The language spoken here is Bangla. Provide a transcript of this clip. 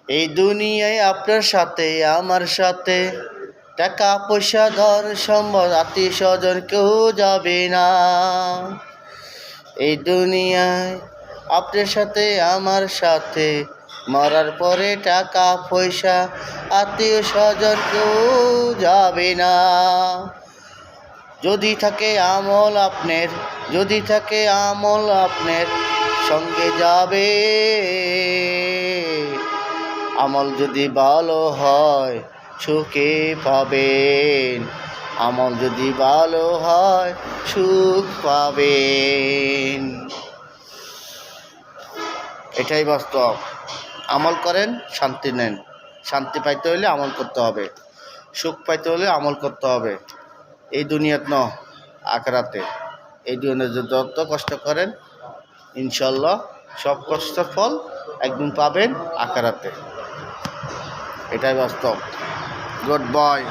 এই দুনিয়ায় আপনার সাথে আমার সাথে টাকা পয়সা ধন সম্পদ আত্মীয় স্বজন কেউ যাবে না। এই দুনিয়ায় আপনার সাথে আমার সাথে মরার পরে টাকা পয়সা আত্মীয় স্বজন কেউ যাবে না। যদি থাকে আমল আপনার, যদি থাকে আমল আপনার সঙ্গে যাবে। আমল যদি ভালো হয় সুখে পাবেন, আমল যদি ভালো হয় সুখ পাবেন। এটাই বাস্তব। আমল করেন, শান্তি নেন। শান্তি পাইতে হলে আমল করতে হবে, সুখ পাইতে হলে আমল করতে হবে। এই দুনিয়াত ন, আখেরাতে। এই দুনিয়াতে যত কষ্ট করেন ইনশাল্লাহ সব কষ্টের ফল একদিন পাবেন আখেরাতে। এটাই বাস্তব। Good boy.